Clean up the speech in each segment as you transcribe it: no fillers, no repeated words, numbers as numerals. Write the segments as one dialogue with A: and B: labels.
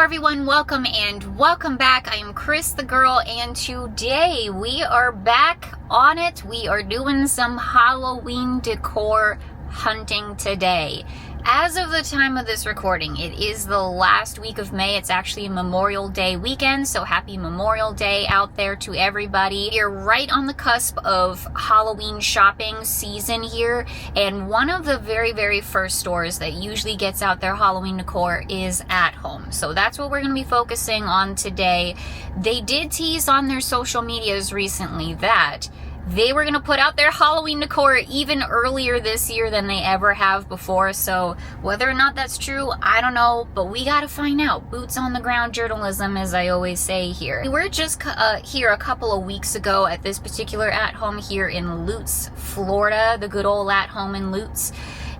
A: everyone, welcome and welcome back. I am Cris the Girl, and today we are back on it. We are doing some Halloween decor hunting today. As of the time of this recording, it is the last week of May. It's actually Memorial Day weekend, so happy Memorial Day out there to everybody. You're right on the cusp of Halloween shopping season here, and one of the very first stores that usually gets out their Halloween decor is At Home. So that's what we're going to be focusing on today. They did tease on their social medias recently that they were going to put out their Halloween decor even earlier this year than they ever have before. So whether or not that's true, I don't know, but we got to find out. Boots on the ground journalism, as I always say here. We were just here a couple of weeks ago at this particular At Home here in Lutz, Florida, the good old At Home in Lutz.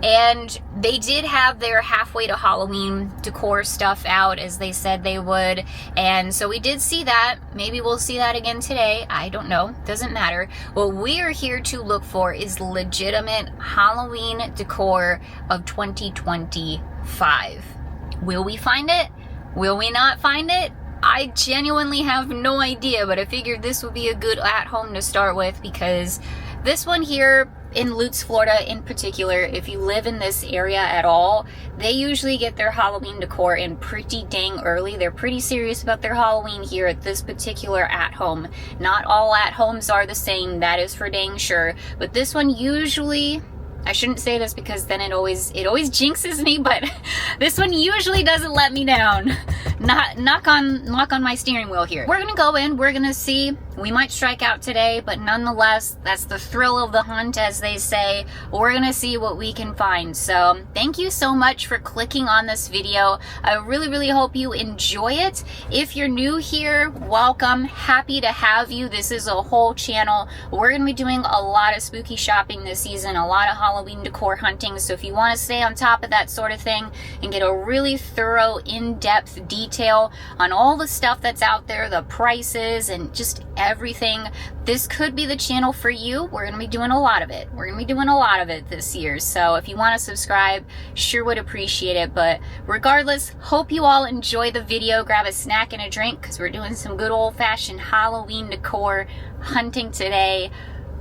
A: And they did have their halfway to Halloween decor stuff out, as they said they would. And so we did see that. Maybe we'll see that again today. I don't know. Doesn't matter. What we are here to look for is legitimate Halloween decor of 2025. Will we find it? Will we not find it? I genuinely have no idea, but I figured this would be a good At Home to start with, because this one here in Lutz, Florida in particular, if you live in this area at all, they usually get their Halloween decor in pretty dang early. They're pretty serious about their Halloween here at this particular At Home. Not all At Homes are the same, that is for dang sure, but this one usually, I shouldn't say this because then it always jinxes me, but this one usually doesn't let me down. Knock on my steering wheel here. We're gonna go in, we're gonna see. We might strike out today, but nonetheless, that's the thrill of the hunt, as they say. We're gonna see what we can find. So thank you so much for clicking on this video. I really hope you enjoy it. If you're new here, welcome. Happy to have you. This is a whole channel. We're gonna be doing a lot of spooky shopping this season, a lot of Halloween decor hunting. So if you want to stay on top of that sort of thing and get a really thorough, in-depth detail on all the stuff that's out there, the prices and just everything, this could be the channel for you. We're going to be doing a lot of it. We're going to be doing a lot of it this year. So if you want to subscribe, sure would appreciate it. But regardless, hope you all enjoy the video. Grab a snack and a drink, because we're doing some good old-fashioned Halloween decor hunting today.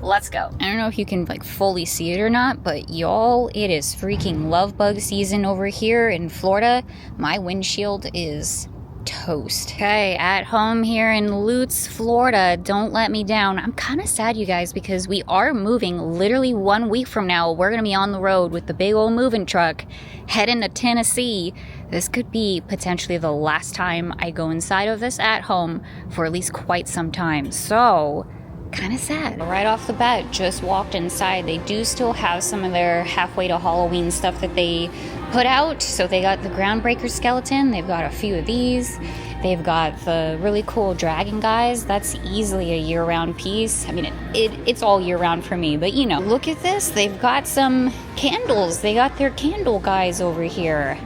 A: Let's go. I don't know if you can like fully see it or not, but y'all, it is freaking love bug season over here in Florida. My windshield is toast. Okay, At Home here in Lutz, Florida. Don't let me down. I'm kind of sad, you guys, because we are moving. Literally 1 week from now, we're gonna be on the road with the big old moving truck heading to Tennessee. This could be potentially the last time I go inside of this At Home for at least quite some time. So kind of sad. Right off the bat, just walked inside. They do still have some of their halfway to Halloween stuff that they put out. So they got the Groundbreaker skeleton. They've got a few of these. They've got the really cool dragon guys. That's easily a year-round piece. I mean, it's all year-round for me, but you know. Look at this. They've got some candles. They got their candle guys over here.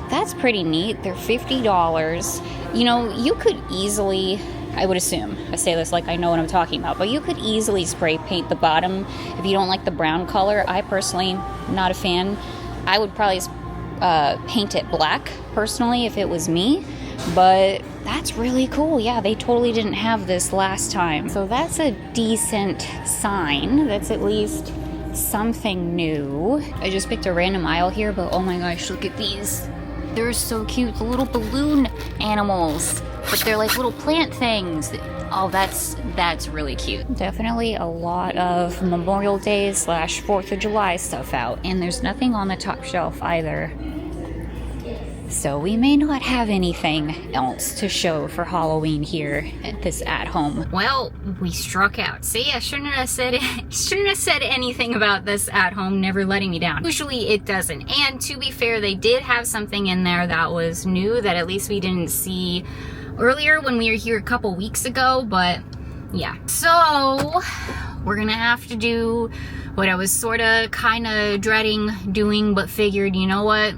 A: That's pretty neat. They're $50. You know, you could easily, I would assume, I say this like I know what I'm talking about, but you could easily spray paint the bottom if you don't like the brown color. I personally, not a fan. I would probably paint it black, personally, if it was me, but that's really cool. Yeah, they totally didn't have this last time. So that's a decent sign. That's at least something new. I just picked a random aisle here, but oh my gosh, look at these. They're so cute, the little balloon animals, but they're like little plant things. Oh, that's really cute. Definitely a lot of Memorial Day / 4th of July stuff out, and there's nothing on the top shelf either. So we may not have anything else to show for Halloween here at this At Home. Well, we struck out. See, I shouldn't have said anything about this At Home never letting me down. Usually it doesn't. And to be fair, they did have something in there that was new that at least we didn't see earlier when we were here a couple weeks ago, but yeah. So we're gonna have to do what I was sort of kind of dreading doing, but figured, you know what?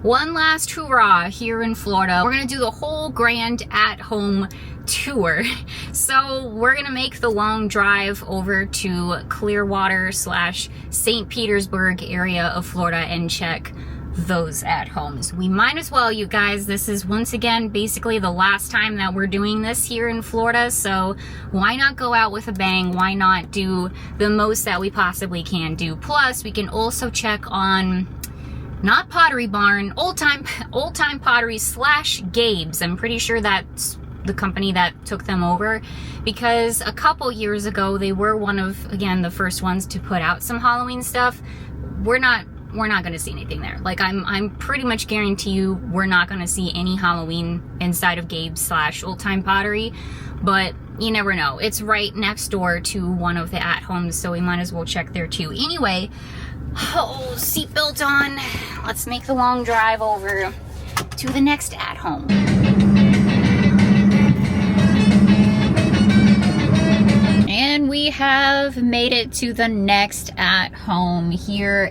A: One last hurrah here in Florida. We're gonna do the whole grand At Home tour. So we're gonna make the long drive over to Clearwater / St. Petersburg area of Florida and check those at homes. We might as well, you guys. This is once again basically the last time that we're doing this here in Florida, so why not go out with a bang? Why not do the most that we possibly can do? Plus, we can also check on, not Pottery Barn, Old Time Pottery / Gabe's. I'm pretty sure that's the company that took them over, because a couple years ago they were one of, again, the first ones to put out some Halloween stuff. We're not going to see anything there. Like, I'm pretty much guarantee you we're not going to see any Halloween inside of Gabe's / Old Time Pottery, but you never know. It's right next door to one of the at-homes, so we might as well check there too. Anyway, oh, seatbelt on. Let's make the long drive over to the next at-home. And we have made it to the next at-home here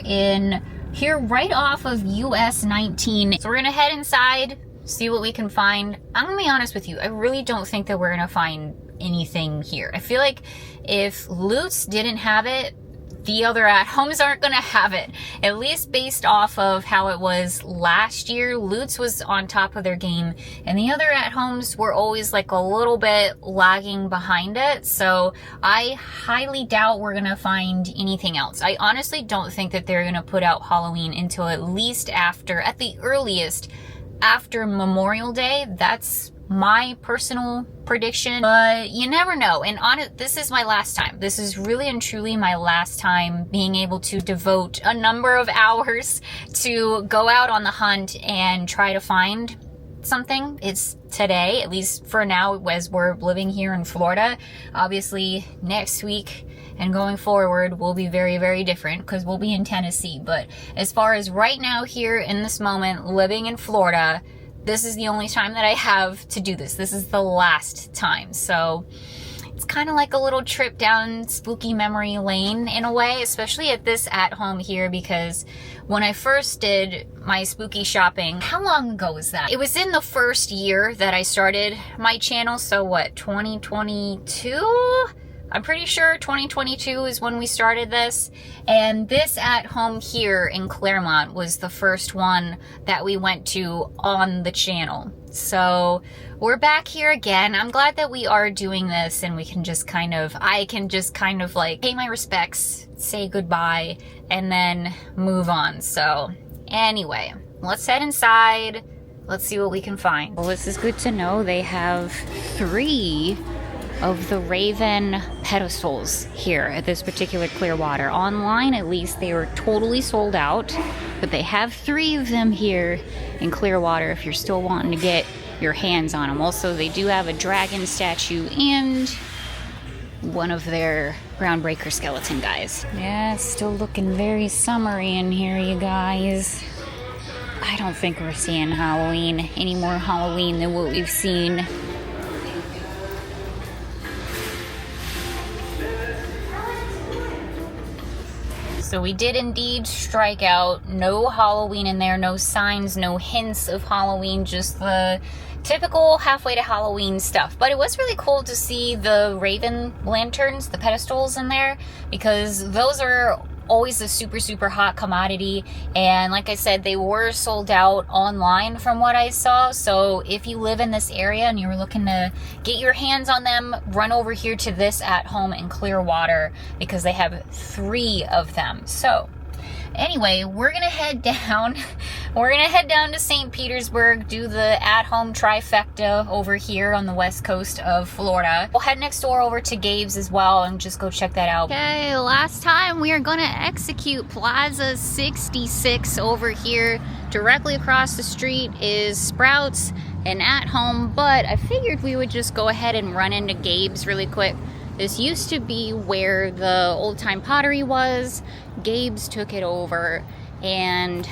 A: right off of US 19. So we're gonna head inside, see what we can find. I'm gonna be honest with you, I really don't think that we're gonna find anything here. I feel like if Lutz didn't have it, the other at-homes aren't gonna have it. At least based off of how it was last year, Lutz was on top of their game, and the other at-homes were always like a little bit lagging behind it. So I highly doubt we're gonna find anything else. I honestly don't think that they're gonna put out Halloween until at least after, at the earliest, after Memorial Day. That's my personal prediction, but you never know. And this is my last time. This is really and truly my last time being able to devote a number of hours to go out on the hunt and try to find something. It's today, at least for now, as we're living here in Florida. Obviously, next week and going forward will be very, very different because we'll be in Tennessee. But as far as right now, here in this moment, living in Florida, this is the only time that I have to do this. This is the last time. So it's kind of like a little trip down spooky memory lane in a way, especially at this at-home here, because when I first did my spooky shopping, how long ago was that? It was in the first year that I started my channel. So what, 2022? I'm pretty sure 2022 is when we started this, and this at-home here in Claremont was the first one that we went to on the channel. So we're back here again. I'm glad that we are doing this and we can just I can just kind of like pay my respects, say goodbye, and then move on. So anyway, let's head inside. Let's see what we can find. Well, this is good to know. They have 3 of the Raven pedestals here at this particular Clearwater. Online, at least, they were totally sold out, but they have 3 of them here in Clearwater if you're still wanting to get your hands on them. Also, they do have a dragon statue and one of their groundbreaker skeleton guys. Yeah, it's still looking very summery in here, you guys. I don't think we're seeing Halloween, any more Halloween than what we've seen. So we did indeed strike out. No Halloween in there, no signs, no hints of Halloween, just the typical halfway to Halloween stuff. But it was really cool to see the Raven lanterns, the pedestals in there, because those are always a super, super hot commodity. And like I said, they were sold out online from what I saw. So if you live in this area and you're looking to get your hands on them, run over here to this at-home in Clearwater because they have 3 of them. So anyway, we're gonna head down. We're gonna head down to St. Petersburg, do the at-home trifecta over here on the west coast of Florida. We'll head next door over to Gabe's as well and just go check that out. Okay, last time we are gonna execute Plaza 66 over here. Directly across the street is Sprouts and at-home, but I figured we would just go ahead and run into Gabe's really quick. This used to be where the old time pottery was. Gabe's took it over, and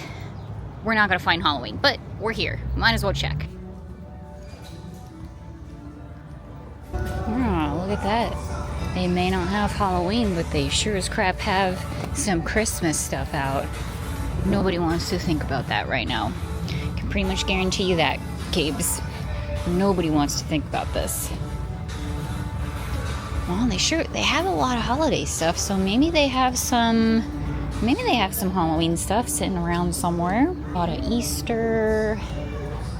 A: we're not gonna find Halloween, but we're here. Might as well check. Oh, look at that. They may not have Halloween, but they sure as crap have some Christmas stuff out. Nobody wants to think about that right now. Can pretty much guarantee you that, Gabe's. Nobody wants to think about this. Well, they have a lot of holiday stuff, so maybe they have some Maybe they have some Halloween stuff sitting around somewhere. A lot of Easter.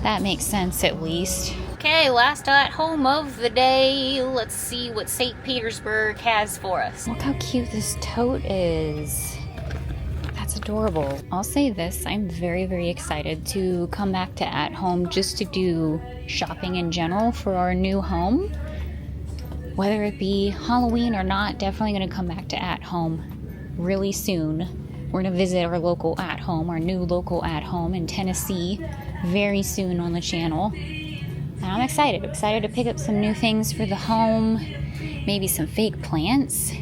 A: That makes sense at least. Okay, last at home of the day. Let's see what St. Petersburg has for us. Look how cute this tote is. That's adorable. I'll say this, I'm very, very excited to come back to At Home just to do shopping in general for our new home. Whether it be Halloween or not, definitely gonna come back to At Home really soon. We're gonna visit our local At Home, our new local At Home in Tennessee very soon on the channel. And I'm excited to pick up some new things for the home. Maybe some fake plants,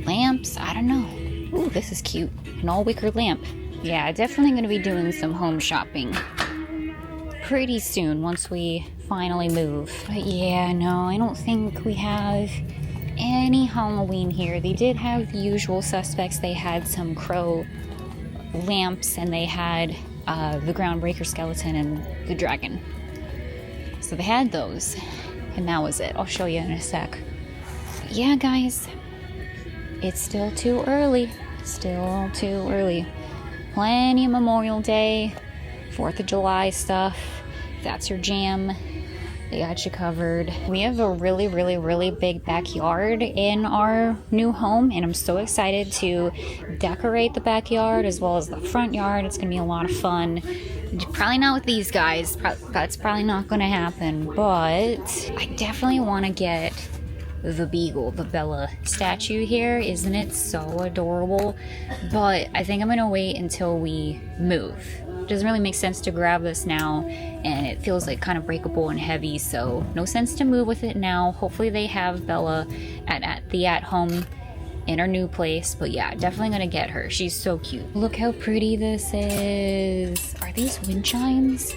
A: lamps, I don't know. Ooh, this is cute, an all wicker lamp. Yeah, definitely gonna be doing some home shopping pretty soon once we finally move. But yeah, no, I don't think we have any Halloween here. They did have the usual suspects. They had some crow lamps and they had the groundbreaker skeleton and the dragon. So they had those and that was it. I'll show you in a sec. Yeah, guys, it's still too early. Still too early. Plenty of Memorial Day, 4th of July stuff. If that's your jam, they got you covered. We have a really, really, really big backyard in our new home, and I'm so excited to decorate the backyard as well as the front yard. It's gonna be a lot of fun. Probably not with these guys. That's probably not gonna happen, but I definitely want to get the beagle, the Bella statue here. Isn't it so adorable? But I think I'm gonna wait until we move. It doesn't really make sense to grab this now, and it feels like kind of breakable and heavy, so no sense to move with it now. Hopefully they have Bella at the At Home in our new place. But yeah, definitely gonna get her. She's so cute. Look how pretty this is. Are these wind chimes?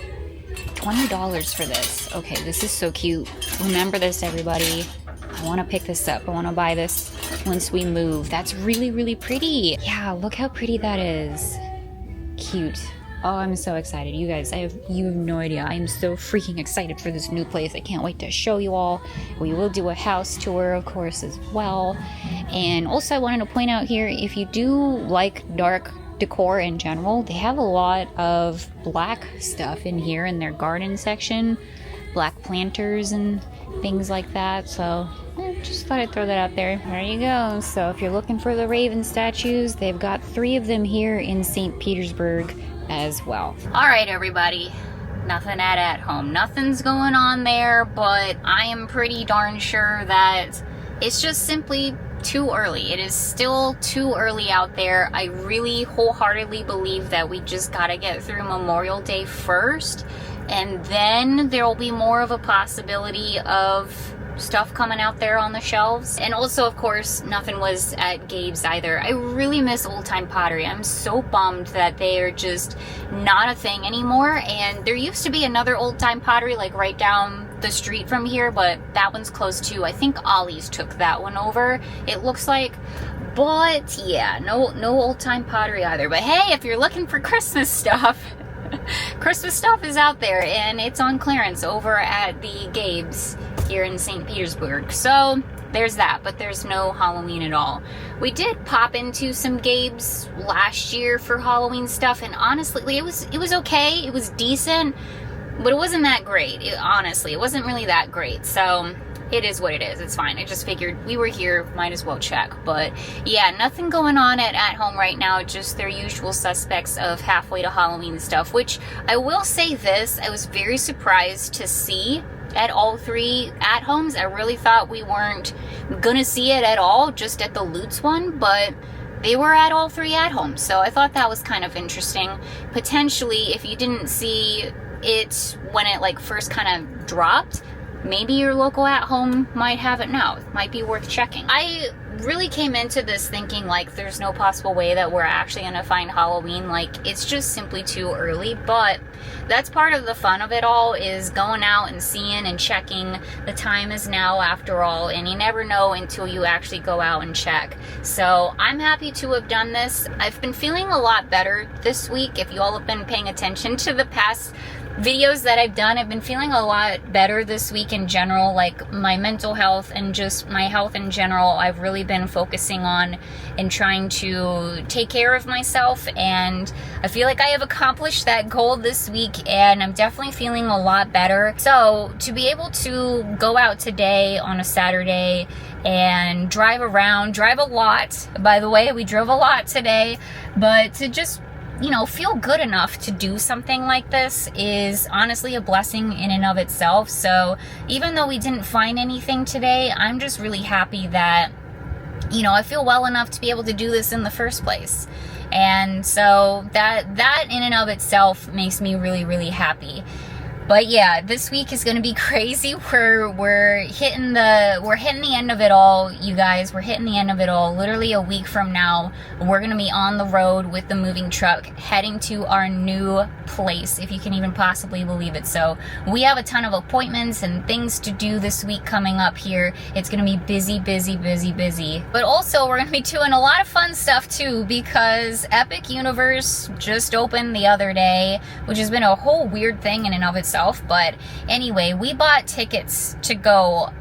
A: $20 for this. Okay, this is so cute. Remember this, everybody. I want to pick this up. I want to buy this once we move. That's really, really pretty. Yeah, look how pretty that is. Cute. Oh, I'm so excited. You guys, you have no idea. I am so freaking excited for this new place. I can't wait to show you all. We will do a house tour, of course, as well. And also, I wanted to point out here, if you do like dark decor in general, they have a lot of black stuff in here in their garden section. Black planters and things like that. So just thought I'd throw that out there. There you go. So if you're looking for the Raven statues, they've got 3 of them here in St. Petersburg as well. All right, everybody. Nothing at home. Nothing's going on there, but I am pretty darn sure that it's just simply too early. It is still too early out there. I really wholeheartedly believe that we just gotta get through Memorial Day first, and then there will be more of a possibility of stuff coming out there on the shelves. And also, of course, nothing was at Gabe's either. I really miss old-time pottery. I'm so bummed that they are just not a thing anymore. And there used to be another old-time pottery like right down the street from here, but that one's closed too. I think Ollie's took that one over, it looks like. But yeah, no old-time pottery either. But hey, if you're looking for Christmas stuff, Christmas stuff is out there, and it's on clearance over at the Gabe's here in St. Petersburg. So there's that, but there's no Halloween at all. We did pop into some Gabe's last year for Halloween stuff, and honestly, it was okay. It was decent, but it wasn't that great. Honestly, it wasn't really that great. So it is what it is. It's fine. I just figured we were here, might as well check. But yeah, nothing going on at home right now. Just their usual suspects of halfway to Halloween stuff, which I will say this, I was very surprised to see at all 3 At Homes. I really thought we weren't gonna see it at all, just at the Lutz one, but they were at all 3 At Homes. So I thought that was kind of interesting. Potentially, if you didn't see it when it like first kind of dropped, maybe your local At Home might have it now. It might be worth checking. I really came into this thinking like there's no possible way that we're actually gonna find Halloween. Like, it's just simply too early, but that's part of the fun of it all, is going out and seeing and checking. The time is now, after all, and you never know until you actually go out and check. So I'm happy to have done this. I've been feeling a lot better this week. If you all have been paying attention to the past videos that I've done, I've been feeling a lot better this week in general, like my mental health and just my health in general. I've really been focusing on and trying to take care of myself, and I feel like I have accomplished that goal this week, and I'm definitely feeling a lot better. So to be able to go out today on a Saturday and drive a lot, by the way, we drove a lot today, but to just, you know, feel good enough to do something like this is honestly a blessing in and of itself. So even though we didn't find anything today, I'm just really happy that, you know, I feel well enough to be able to do this in the first place. And so that in and of itself makes me really, really happy. But yeah, this week is gonna be crazy. We're hitting the end of it all, you guys. We're hitting the end of it all. Literally a week from now, we're gonna be on the road with the moving truck, heading to our new place, if you can even possibly believe it. So we have a ton of appointments and things to do this week coming up here. It's gonna be busy, busy, busy, busy. But also we're gonna be doing a lot of fun stuff too, because Epic Universe just opened the other day, which has been a whole weird thing in and of itself. But anyway, we bought tickets to go,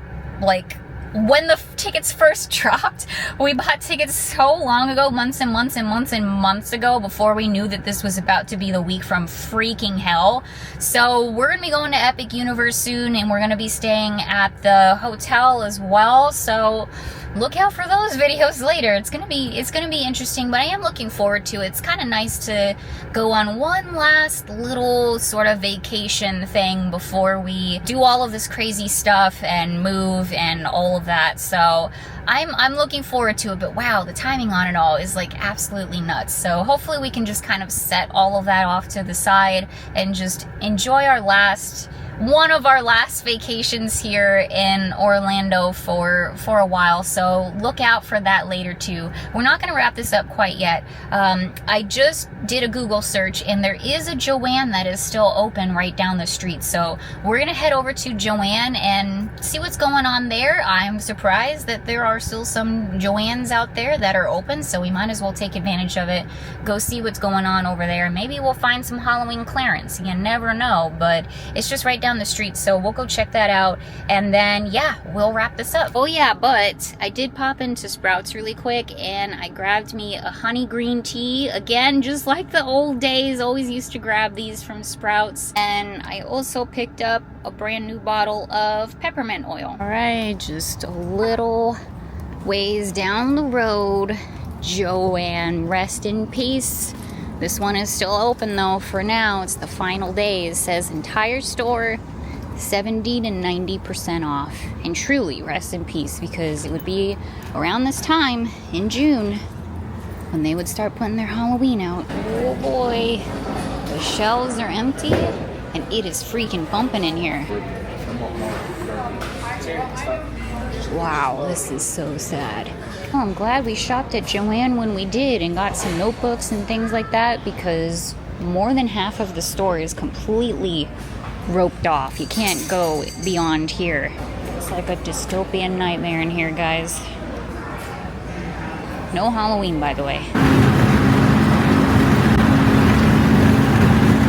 A: like, when the tickets first dropped. We bought tickets so long ago, months and months and months and months ago, before we knew that this was about to be the week from freaking hell. So we're gonna be going to Epic Universe soon, and we're gonna be staying at the hotel as well. So look out for those videos later. It's gonna be interesting, but I am looking forward to it. It's kind of nice to go on one last little sort of vacation thing before we do all of this crazy stuff and move and all of that. So I'm looking forward to it. But wow, the timing on it all is like absolutely nuts. So hopefully we can just kind of set all of that off to the side and just enjoy one of our last vacations here in Orlando for a while. So look out for that later too. We're not going to wrap this up quite yet. I just did a Google search, and there is a Joann that is still open right down the street. So we're going to head over to Joann and see what's going on there. I'm surprised that there are still some Joanns out there that are open, so we might as well take advantage of it. Go see what's going on over there. Maybe we'll find some Halloween clearance. You never know, but it's just right down the street, so we'll go check that out, and then yeah, we'll wrap this up. Oh yeah, but I did pop into Sprouts really quick, and I grabbed me a honey green tea again, just like the old days. Always used to grab these from Sprouts. And I also picked up a brand new bottle of peppermint oil. All right, just a little ways down the road, Joann, rest in peace. This one is still open though for now. It's the final day. It says entire store 70 to 90% off. And truly rest in peace, because it would be around this time in June when they would start putting their Halloween out. Oh boy, the shelves are empty and it is freaking bumping in here. Wow, this is so sad. Oh, I'm glad we shopped at Joann when we did and got some notebooks and things like that, because more than half of the store is completely roped off. You can't go beyond here. It's like a dystopian nightmare in here, guys. No Halloween, by the way.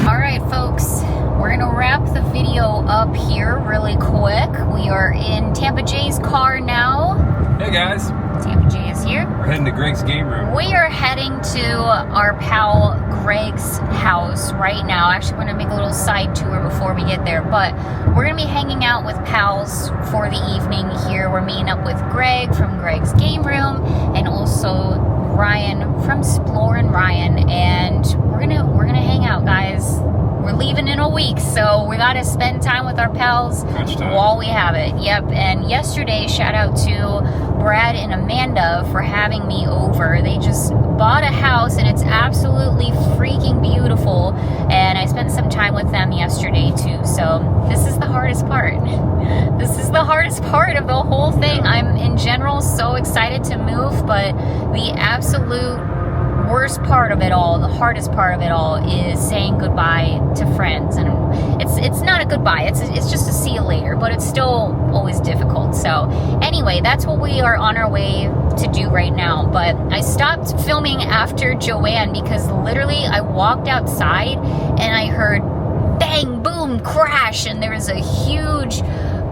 A: Alright, folks. We're gonna wrap the video up here really quick. We are in Tampa Jay's car now.
B: Hey guys.
A: Tampa Jay is here.
B: We're heading to Greg's game room.
A: We are heading to our pal Greg's house right now. Actually, we're going to make a little side tour before we get there, but we're going to be hanging out with pals for the evening here. We're meeting up with Greg from Greg's game room, and also Ryan from Explorin' Ryan, and we're gonna hang out, guys. We're leaving in a week, so we gotta spend time with our pals while we have it. Yep. And yesterday, shout out to Brad and Amanda for having me over. They just bought a house, and it's absolutely freaking beautiful, and I spent some time with them yesterday too. So this is the hardest part. This is the hardest part of the whole thing. I'm in general so excited to move, but the absolute worst part of it all, the hardest part of it all, is saying goodbye to friends. And it's not a goodbye, it's just a see you later, but it's still always difficult. So anyway, that's what we are on our way to do right now. But I stopped filming after Joann because literally I walked outside and I heard bang, boom, boom, crash, and there was a huge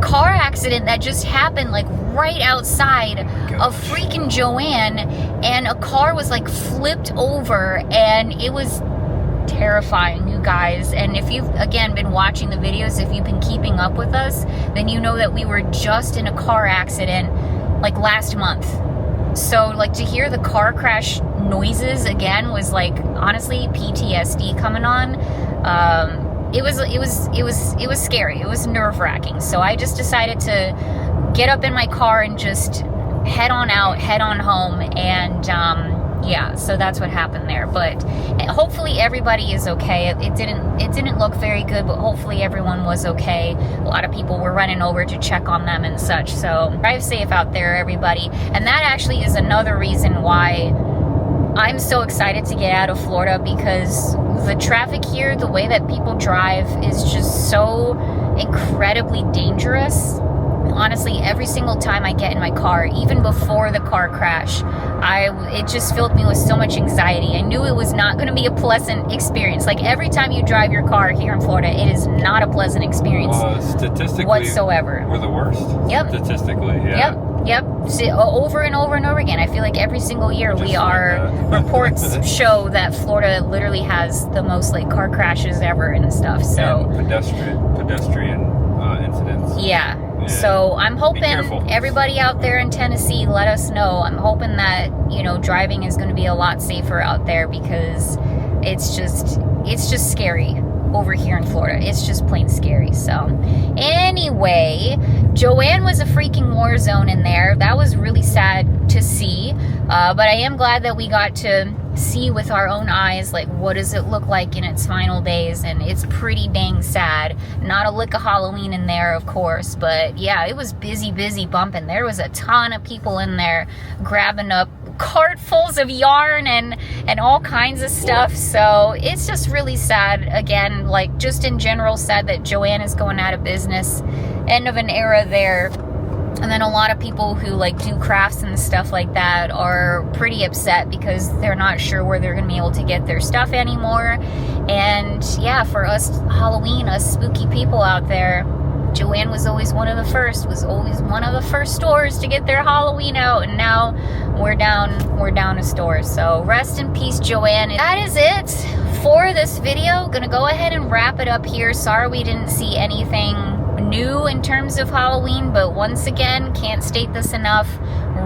A: car accident that just happened like right outside of freaking Joann, and a car was like flipped over, and it was terrifying, you guys. And if you've again been watching the videos, if you've been keeping up with us, then you know that we were just in a car accident like last month. So like to hear the car crash noises again was like honestly PTSD coming on. It was scary. It was nerve-wracking. So I just decided to get up in my car and just head on out, head on home, and yeah, so that's what happened there. But hopefully everybody is okay. It didn't look very good, but hopefully everyone was okay. A lot of people were running over to check on them and such. So drive safe out there, everybody. And that actually is another reason why I'm so excited to get out of Florida, because the traffic here, the way that people drive is just so incredibly dangerous. Honestly, every single time I get in my car, even before the car crash, it just filled me with so much anxiety. I knew it was not going to be a pleasant experience. Like every time you drive your car here in Florida, it is not a pleasant experience
B: statistically
A: whatsoever.
B: We're the worst.
A: Yep.
B: Statistically, yeah.
A: Yep. See, over and over and over again. I feel like every single year reports show that Florida literally has the most like car crashes ever and stuff. So
B: and pedestrian incidents.
A: Yeah. So I'm hoping everybody out there in Tennessee, let us know. I'm hoping that, you know, driving is going to be a lot safer out there, because it's just scary over here in Florida. It's just plain scary. So anyway, Joann was a freaking war zone in there. That was really sad to see. But I am glad that we got to see with our own eyes, like, what does it look like in its final days. And it's pretty dang sad. Not a lick of Halloween in there, of course, but yeah, it was busy bumping. There was a ton of people in there grabbing up cartfuls of yarn and all kinds of stuff. So it's just really sad. Again, like, just in general sad that Joann is going out of business. End of an era there. And then a lot of people who like do crafts and stuff like that are pretty upset because they're not sure where they're going to be able to get their stuff anymore. And yeah, for us Halloween, us spooky people out there, Joann was always one of the first stores to get their Halloween out, and now we're down a store. So rest in peace, Joann. That is it for this video. Gonna go ahead and wrap it up here. Sorry we didn't see anything new in terms of Halloween, but once again, can't state this enough,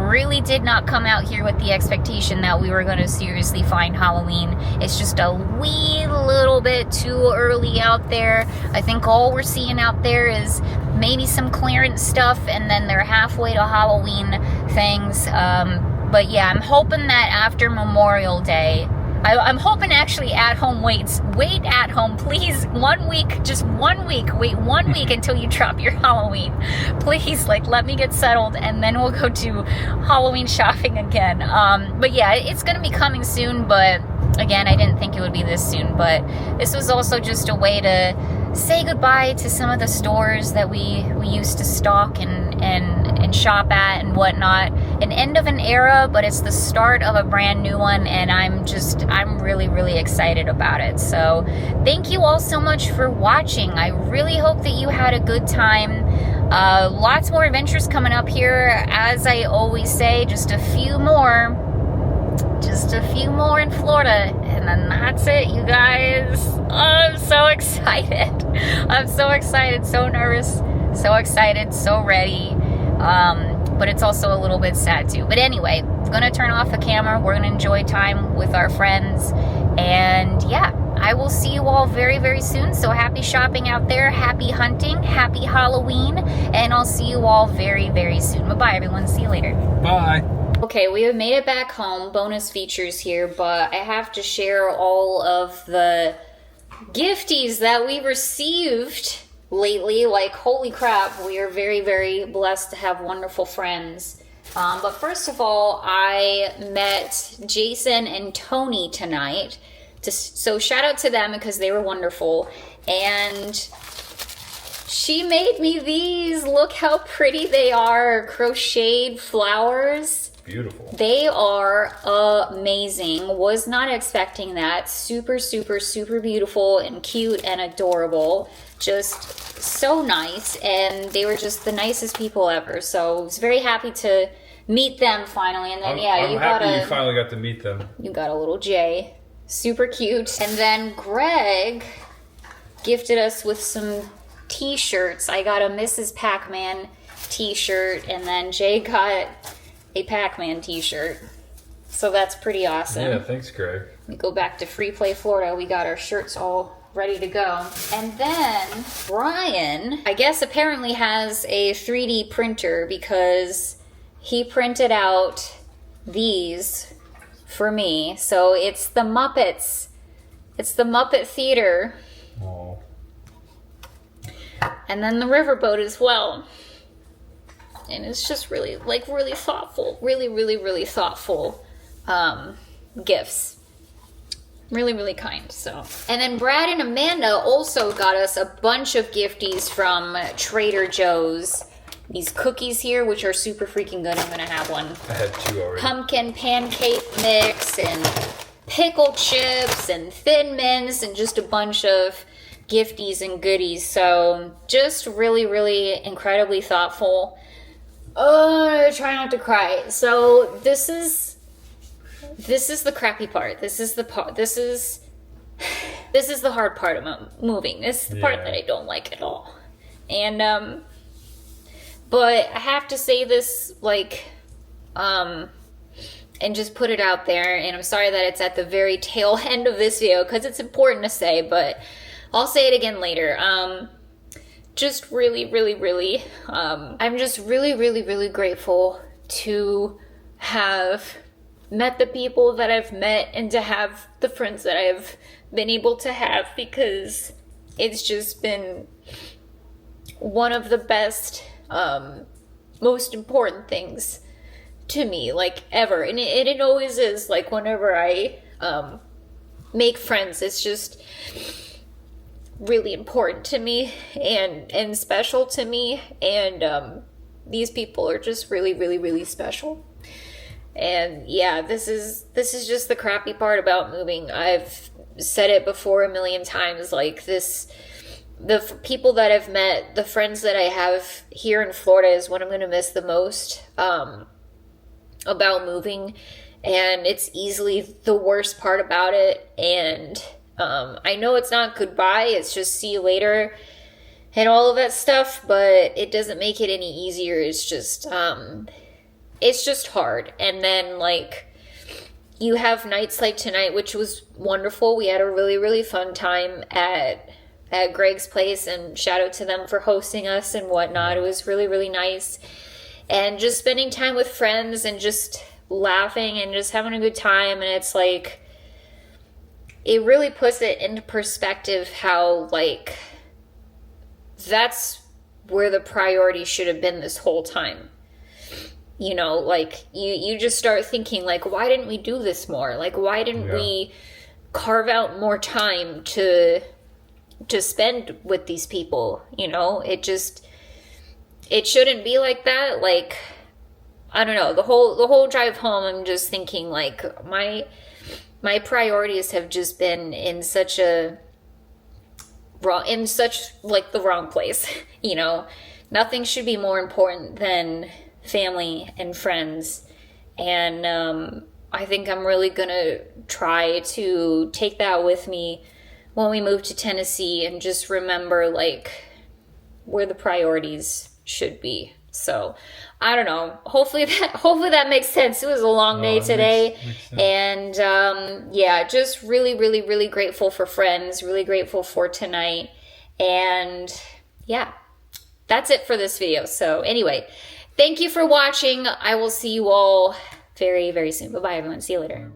A: really did not come out here with the expectation that we were going to seriously find Halloween. It's just a wee little bit too early out there. I think all we're seeing out there is maybe some clearance stuff, and then they're halfway to Halloween things. But yeah, I'm hoping that after Memorial Day, I'm hoping actually at home wait at home, please. 1 week, just 1 week. Wait 1 week until you drop your Halloween. Please, like, let me get settled, and then we'll go to Halloween shopping again. But yeah, it's going to be coming soon, but again, I didn't think it would be this soon. But this was also just a way to say goodbye to some of the stores that we used to stock and shop at and whatnot. An end of an era, but it's the start of a brand new one, and I'm really excited about it. So thank you all so much for watching. I really hope that you had a good time. Lots more adventures coming up here, as I always say. Just a few more in Florida, and then that's it, you guys. I'm so excited. So nervous, so excited, so ready. But it's also a little bit sad too. But anyway, I'm gonna turn off the camera. We're gonna enjoy time with our friends, and yeah, I will see you all very soon. So happy shopping out there, happy hunting, happy Halloween, and I'll see you all very soon. Bye everyone, see you later.
B: Bye.
A: Okay, we have made it back home. Bonus features here, but I have to share all of the gifties that we received lately. Like, holy crap, we are very blessed to have wonderful friends. But first of all, I met Jason and Tony tonight. So shout out to them because they were wonderful. And she made me these. Look how pretty they are. Crocheted flowers.
B: beautiful.
A: They are amazing. Was not expecting that. Super, super, super beautiful and cute and adorable. Just so nice. And they were just the nicest people ever. So I was very happy to meet them finally. And then,
B: I'm happy you finally got to meet them.
A: You got a little Jay. Super cute. And then Greg gifted us with some t-shirts. I got a Mrs. Pac-Man t-shirt, and then Jay got a Pac-Man t-shirt. So that's pretty awesome.
B: Yeah, thanks, Greg.
A: We go back to Free Play Florida. We got our shirts all ready to go. And then Brian, I guess, apparently has a 3D printer because he printed out these for me. So it's the Muppets. It's the Muppet Theater.
B: Oh.
A: And then the riverboat as well. And it's just really, like, really thoughtful. Really, really, really thoughtful gifts. Really, really kind. So, and then Brad and Amanda also got us a bunch of gifties from Trader Joe's. These cookies here, which are super freaking good. I'm gonna have one.
B: I had 2 already.
A: Pumpkin pancake mix and pickle chips and Thin Mints and just a bunch of gifties and goodies. So just really, really incredibly thoughtful. Oh, try not to cry. So this is the crappy part. This is the part. This is the hard part of moving. This is the part that I don't like at all. And but I have to say this, like, and just put it out there. And I'm sorry that it's at the very tail end of this video because it's important to say, but I'll say it again later. Just really, really, really, I'm just really, really, really grateful to have met the people that I've met and to have the friends that I've been able to have, because it's just been one of the best, most important things to me, like, ever. And it always is, like, whenever I make friends, it's just really important to me and special to me. And these people are just really, really, really special. And yeah, this is just the crappy part about moving. I've said it before a million times, like, the people that I've met, the friends that I have here in Florida is what I'm going to miss the most about moving. And it's easily the worst part about it. And I know it's not goodbye, it's just see you later and all of that stuff, but it doesn't make it any easier. It's just hard. And then, like, you have nights like tonight, which was wonderful. We had a really, really fun time at Greg's place, and shout out to them for hosting us and whatnot. It was really, really nice. And just spending time with friends and just laughing and just having a good time. And it's like, it really puts it into perspective how, like, that's where the priority should have been this whole time. You know, like, you just start thinking, like, why didn't we do this more? Like, why didn't we carve out more time to spend with these people? You know, it shouldn't be like that. Like, I don't know, the whole drive home, I'm just thinking, like, my priorities have just been in such the wrong place. You know, nothing should be more important than family and friends. And I think I'm really gonna try to take that with me when we move to Tennessee and just remember, like, where the priorities should be. So I don't know, hopefully that makes sense. It was a long day today. Makes and yeah, just really, really, really grateful for friends, really grateful for tonight. And yeah, that's it for this video. So anyway, thank you for watching. I will see you all very, very soon. Bye-bye, everyone. See you later.